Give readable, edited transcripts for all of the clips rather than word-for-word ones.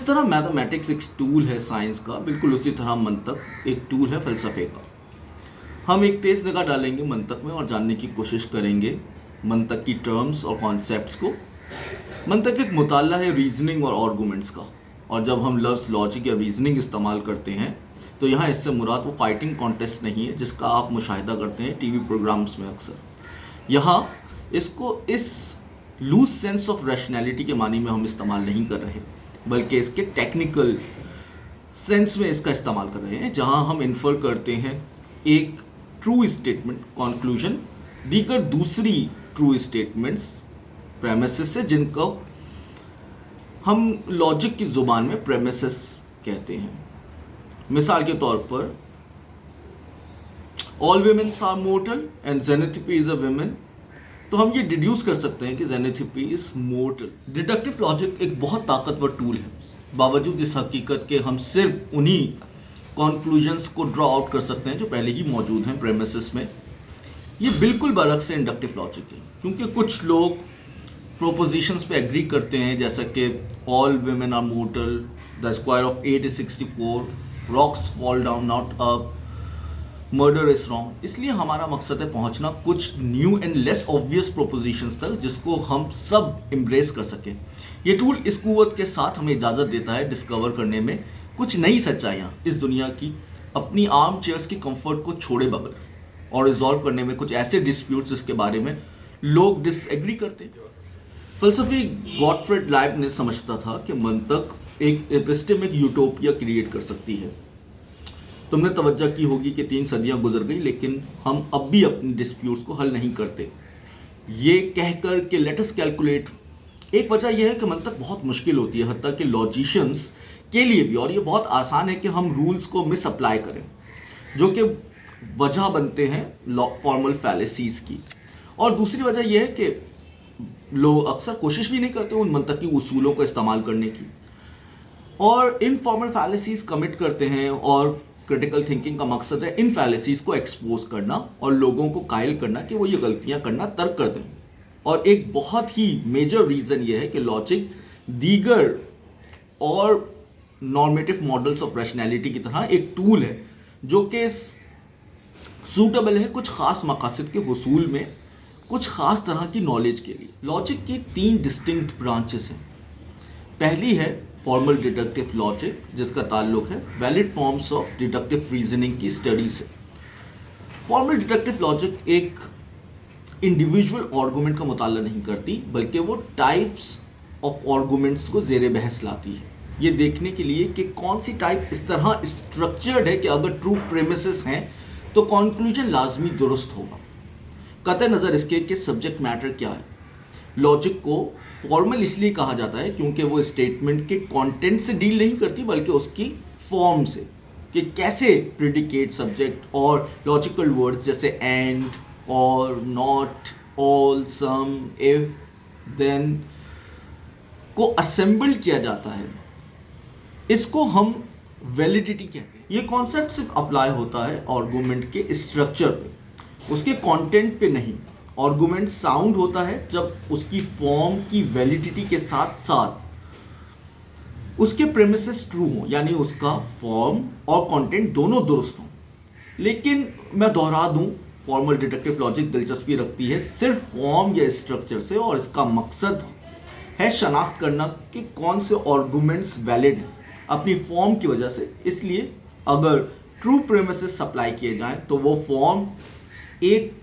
तरह मैथमेटिक्स एक टूल है साइंस का, बिल्कुल उसी तरह मंतक एक टूल है फ़लसफ़े का। हम एक तेज़ निगाह डालेंगे मंतक में और जानने की कोशिश करेंगे मंतक की टर्म्स और कॉन्सेप्ट्स को। मंतक एक मुताला है रीजनिंग और आर्गूमेंट्स का, और जब हम लफ्ज़ लॉजिक या रीजनिंग इस्तेमाल करते हैं तो यहाँ इससे मुराद वो फाइटिंग कॉन्टेस्ट नहीं है जिसका आप मुशाहिदा करते हैं टीवी प्रोग्राम्स में अक्सर। यहाँ इसको इस लूज सेंस ऑफ रैशनैलिटी के मानी में हम इस्तेमाल नहीं कर रहे, बल्कि इसके टेक्निकल सेंस में इसका इस्तेमाल कर रहे हैं, जहाँ हम इन्फर करते हैं एक ट्रू स्टेटमेंट कंक्लूजन दीगर दूसरी ट्रू स्टेटमेंट्स प्रेमिसेस से, जिनको हम लॉजिक की ज़ुबान में प्रेमिसेस कहते हैं। मिसाल के तौर पर all womens are mortal and Xanthippe is a women, तो हम ये डिड्यूस कर सकते हैं कि Xanthippe is mortal. Deductive logic एक बहुत ताकतवर टूल है, बावजूद इस हकीकत के हम सिर्फ उन्हीं कंक्लूजन्स को ड्रॉ आउट कर सकते हैं जो पहले ही मौजूद हैं प्रेमिसेस में। ये बिल्कुल बरक्स से इंडक्टिव लॉजिक है, क्योंकि कुछ लोग प्रोपोजिशंस पे एग्री करते हैं, जैसा कि all women are mortal, the square of 8 is 64, rocks fall down not up, murder is wrong. इसलिए हमारा मकसद है पहुंचना कुछ new and less obvious propositions तक जिसको हम सब एम्ब्रेस कर सकें। ये टूल इस कुव्वत के साथ हमें इजाज़त देता है डिस्कवर करने में कुछ नई सच्चाइयाँ इस दुनिया की, अपनी आर्म चेयर्स की कंफर्ट को छोड़े बगैर, और रिजॉल्व करने में कुछ ऐसे डिस्प्यूट्स जिसके बारे में लोग डिसएग्री करते हैं। फ़लसफ़ी गॉटफ्रेड लाइबनिज़ समझता था कि मंतक एक एपिस्टेमिक यूटोपिया क्रिएट कर सकती है। तुमने तवज्जो की होगी कि 3 सदियां गुजर गई, लेकिन हम अब भी अपने डिस्प्यूट्स को हल नहीं करते। ये कहकर कि लेट अस कैलकुलेट, एक वजह यह है कि मंतक बहुत मुश्किल होती है, हत्ता कि लॉजिशियंस के लिए भी, और ये बहुत आसान है कि हम रूल्स को मिस अप्लाई करें, जो कि वजह बनते हैं फॉर्मल फैलेसीज की। और दूसरी वजह यह है कि लोग अक्सर कोशिश भी नहीं करते उन मंतकी उसूलों को इस्तेमाल करने की, और इनफॉर्मल फैलेसीज कमिट करते हैं। और क्रिटिकल थिंकिंग का मकसद है इन फैलेसीज को एक्सपोज करना और लोगों को कायल करना कि वो ये गलतियां करना तर्क कर दें। और एक बहुत ही मेजर रीज़न ये है कि लॉजिक दीगर और नॉर्मेटिव मॉडल्स ऑफ रैशनैलिटी की तरह एक टूल है जो कि सूटेबल है कुछ खास मकासद के हुसूल में, कुछ खास तरह की नॉलेज के लिए। लॉजिक की 3 डिस्टिंक्ट ब्रांचेस हैं। पहली है फॉर्मल डिडक्टिव लॉजिक, जिसका ताल्लुक है valid forms of deductive reasoning की स्टडी से। फॉर्मल डिडक्टिव लॉजिक एक इंडिविजुअल आर्गूमेंट का मुताला नहीं करती, बल्कि वो टाइप्स ऑफ आर्गूमेंट्स को ज़ेरे बहस लाती है, ये देखने के लिए कि कौन सी टाइप इस तरह स्ट्रक्चर्ड है कि अगर ट्रू प्रेमिसेस हैं तो कंक्लूजन लाजमी दुरुस्त होगा, कतई नज़र इसके कि सब्जेक्ट मैटर क्या है। लॉजिक को फॉर्मल इसलिए कहा जाता है क्योंकि वो स्टेटमेंट के कंटेंट से डील नहीं करती, बल्कि उसकी फॉर्म से, कि कैसे प्रेडिकेट, सब्जेक्ट और लॉजिकल वर्ड्स जैसे एंड, और, not, all, some, if, then को असेंबल किया जाता है। इसको हम वैलिडिटी कहते हैं। ये कॉन्सेप्ट सिर्फ अप्लाई होता है आर्गूमेंट के स्ट्रक्चर पे, उसके कंटेंट पे नहीं। आर्गूमेंट साउंड होता है जब उसकी फॉर्म की वैलिडिटी के साथ साथ उसके प्रेमिसेस ट्रू हों, यानी उसका फॉर्म और कंटेंट दोनों दुरुस्त हों। लेकिन मैं दोहरा दूं, फॉर्मल डिडक्टिव लॉजिक दिलचस्पी रखती है सिर्फ फॉर्म या स्ट्रक्चर से, और इसका मकसद है शनाख्त करना कि कौन से आर्गूमेंट्स वैलिड हैं अपनी फॉर्म की वजह से। इसलिए अगर ट्रू प्रेमिसेस सप्लाई किए जाएं तो वो फॉर्म एक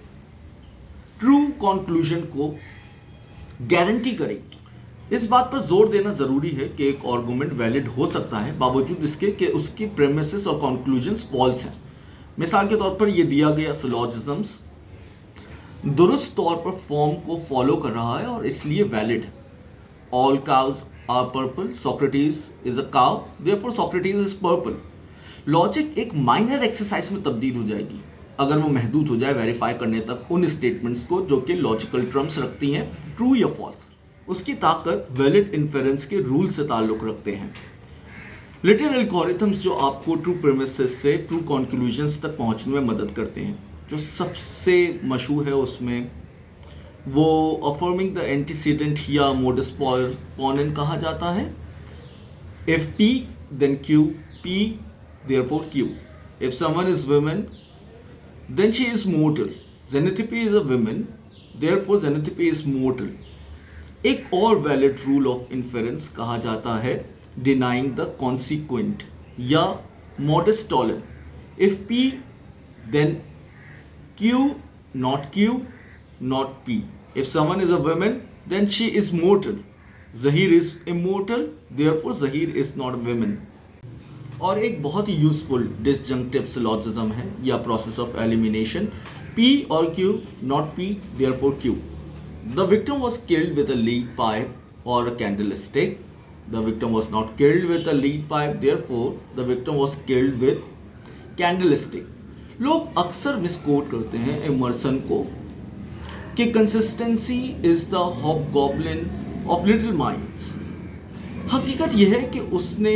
ट्रू कंक्लूजन को गारंटी करेगी। इस बात पर जोर देना जरूरी है कि एक आर्गूमेंट वैलिड हो सकता है बावजूद इसके कि उसकी प्रेमिसेस और कंक्लूजन्स फॉल्स हैं। मिसाल के तौर पर यह दिया गया सिलोजिज्म्स दुरुस्त तौर पर फॉर्म को फॉलो कर रहा है और इसलिए वैलिड है। All cows are purple, Socrates is a cow, therefore Socrates is purple. Logic एक माइनर एक्सरसाइज में तब्दील हो जाएगी अगर वो महदूद हो जाए वेरीफाई करने तक उन स्टेटमेंट्स को जो कि लॉजिकल टर्म्स रखती हैं, ट्रू या फॉल्स। उसकी ताकत वैलिड इन्फेरेंस के रूल से ताल्लुक़ रखते हैं। लिटिल एल्गोरिथम्स जो आपको ट्रू प्रेमिसेस से ट्रू कंक्लूजन्स तक पहुंचने में मदद करते हैं। जो सबसे मशहूर है उसमें वो अफर्मिंग द एंटीसीडेंट या मोडस पोनेंट कहा जाता है। If P, then Q. P, therefore Q. If someone is woman, then she is mortal. Xenothipi is a woman, therefore Xenothipi is mortal. एक और वैलिड रूल ऑफ इन्फेरेंस कहा जाता है denying the consequent या modus Tollens. If P, then Q, not Q, not P. If someone is a woman, then she is mortal. Zahir is immortal, therefore Zahir is not a woman. और एक बहुत ही useful डिसजंक्टिव syllogism है या process of elimination. P और Q, not P, therefore Q. The victim was killed with a lead pipe or a candlestick. The victim was not killed with a lead pipe, therefore the victim was killed with candlestick. लोग अक्सर misquote करते हैं Emerson को कि consistency is the hobgoblin of little minds. हकीकत यह है कि उसने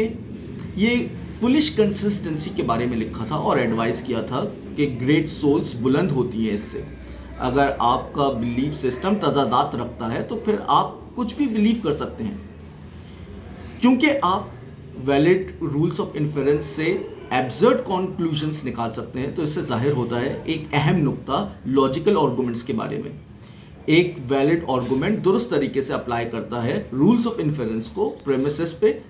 ये फुलिश कंसिस्टेंसी के बारे में लिखा था और एडवाइस किया था कि ग्रेट सोल्स बुलंद होती हैं इससे. अगर आपका बिलीफ सिस्टम तजादात रखता है तो फिर आप कुछ भी बिलीव कर सकते हैं, क्योंकि आप वैलिड रूल्स ऑफ इन्फेरेंस से एब्सर्ड कॉन्क्लूजन्स निकाल सकते हैं. तो इससे जाहिर होता है एक अहम नुक्ता लॉजिकल आर्गुमेंट्स के बारे में. एक वैलिड आर्गुमेंट दुरुस्त तरीके से अप्लाई करता है रूल्स ऑफ इन्फेरेंस को प्रेमिसेस पे.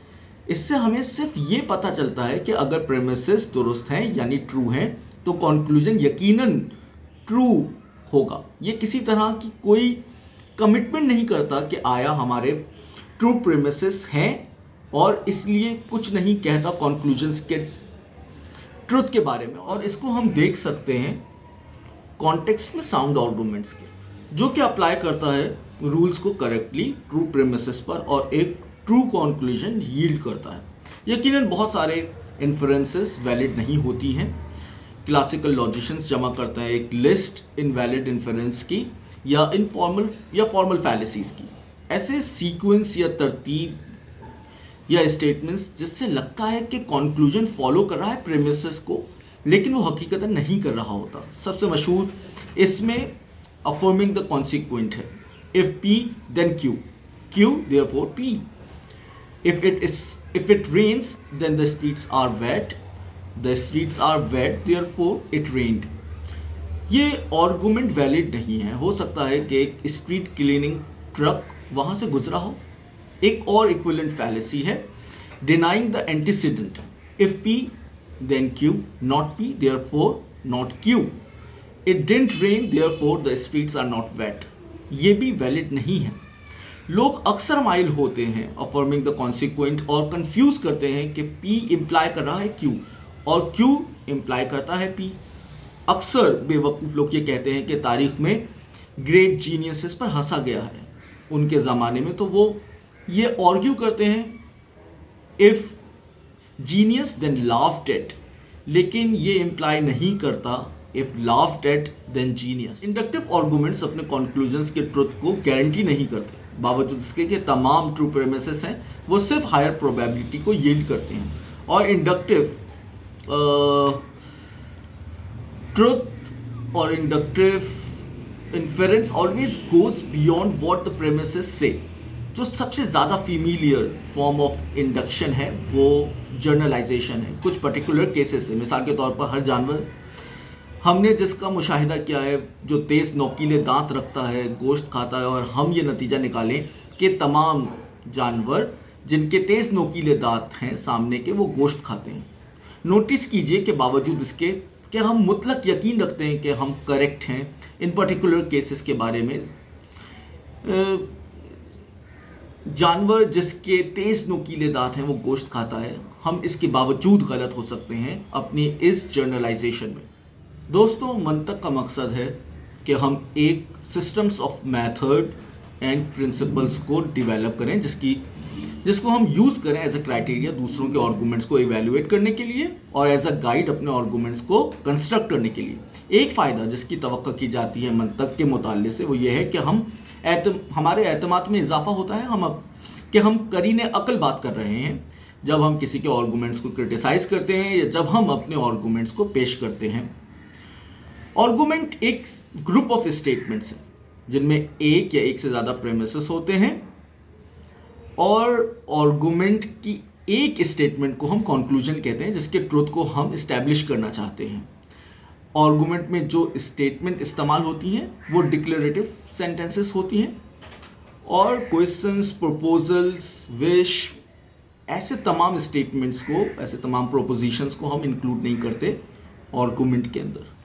इससे हमें सिर्फ ये पता चलता है कि अगर प्रेमिसेस दुरुस्त हैं यानी ट्रू हैं तो कॉन्क्लूजन यकीनन ट्रू होगा. ये किसी तरह की कोई कमिटमेंट नहीं करता कि आया हमारे ट्रू प्रेमिसेस हैं और इसलिए कुछ नहीं कहता कॉन्क्लूजन्स के ट्रुथ के बारे में. और इसको हम देख सकते हैं कॉन्टेक्स्ट में साउंड आर्गुमेंट्स के, जो कि अप्लाई करता है रूल्स को करेक्टली ट्रू प्रेमिसेस पर और एक ट्रू कॉन्क्लूजन यील्ड करता है. यकीनन बहुत सारे इन्फरेंसेस वैलिड नहीं होती हैं. क्लासिकल लॉजिशियंस जमा करते हैं एक लिस्ट इनवैलिड इन्फरेंस की या इनफॉर्मल या फॉर्मल फैलेसीज की. ऐसे सीक्वेंस या तरतीब या स्टेटमेंट्स जिससे लगता है कि कॉन्क्लूजन फॉलो कर रहा है प्रेमिसेस को, लेकिन वो हकीकतन नहीं कर रहा होता. सबसे मशहूर इसमें अफर्मिंग द कॉन्सिक्वेंट है. If P, then Q. Q, therefore P. If it rains, then the streets are wet. The streets are wet, therefore it rained. ये आर्गुमेंट वैलिड नहीं है. हो सकता है कि एक स्ट्रीट क्लीनिंग ट्रक वहाँ से गुजरा हो. एक और इक्विवेलेंट फैलेसी है denying the antecedent. If P, then Q, not P, therefore not Q. It didn't rain, therefore the streets are not wet. ये भी वैलिड नहीं है. लोग अक्सर माइल होते हैं अफर्मिंग द कॉन्सिक्वेंट और कंफ्यूज करते हैं कि P इम्प्लाई कर रहा है Q और Q इम्प्लाई करता है P. अक्सर बेवकूफ़ लोग ये कहते हैं कि तारीख में ग्रेट जीनियसेस पर हंसा गया है. उनके ज़माने में तो वो ये आर्ग्यू करते हैं if genius then laughed at, लेकिन ये इम्प्लाई नहीं करता if laughed at then genius. Inductive arguments अपने कॉन्क्लूजन्स के ट्रुथ को गारंटी नहीं करते, बावजूद इसके कि तमाम ट्रू प्रेमिसेस हैं वो सिर्फ हायर प्रोबेबिलिटी को यील्ड करते हैं. और इंडक्टिव ट्रुथ और inductive inference always goes beyond what the premises से. जो सबसे ज़्यादा फीमिलियर फॉर्म ऑफ इंडक्शन है वो जर्नलाइजेशन है. कुछ पर्टिकुलर केसेस से, मिसाल के तौर पर हर जानवर हमने जिसका मुशाहिदा किया है जो तेज़ नोकीले दांत रखता है, गोश्त खाता है, और हम ये नतीजा निकालें कि तमाम जानवर जिनके तेज़ नोकीले दांत हैं सामने के वो गोश्त खाते हैं. नोटिस कीजिए कि बावजूद इसके कि हम मुतलक यकीन रखते हैं कि हम करेक्ट हैं इन पर्टिकुलर केसेस के बारे में, जानवर जिसके तेज़ नोकीले दांत हैं वो गोश्त खाता है, हम इसके बावजूद गलत हो सकते हैं अपनी इस जर्नलाइजेशन में. दोस्तों, मंतक का मकसद है कि हम एक systems of method and principles को डेवलप करें जिसको हम यूज़ करें एज अ क्राइटेरिया दूसरों के आर्गूमेंट्स को इवेल्युएट करने के लिए और एज अ गाइड अपने आर्गूमेंट्स को कंस्ट्रक्ट करने के लिए. एक फ़ायदा जिसकी तवक्को की जाती है मंतक के मुताले से वो ये है कि हमारे एतमाद में इजाफा होता है हम करीने अकल बात कर रहे हैं जब हम किसी के आर्गूमेंट्स को क्रिटिसाइज करते हैं या जब हम अपने आर्गूमेंट्स को पेश करते हैं. आर्गूमेंट एक ग्रुप ऑफ स्टेटमेंट्स हैं जिनमें एक से ज़्यादा प्रेमिसेस होते हैं और आर्गूमेंट की एक स्टेटमेंट को हम कंक्लूजन कहते हैं, जिसके ट्रुथ को हम इस्टेब्लिश करना चाहते हैं। आर्गुमेंट में जो स्टेटमेंट इस्तेमाल होती हैं वो डिक्लेरेटिव सेंटेंसेस होती हैं, और क्वेश्चंस, प्रपोजल्स, विश, ऐसे तमाम स्टेटमेंट्स को, ऐसे तमाम प्रोपोजिशंस को हम इंक्लूड नहीं करते आर्गुमेंट के अंदर।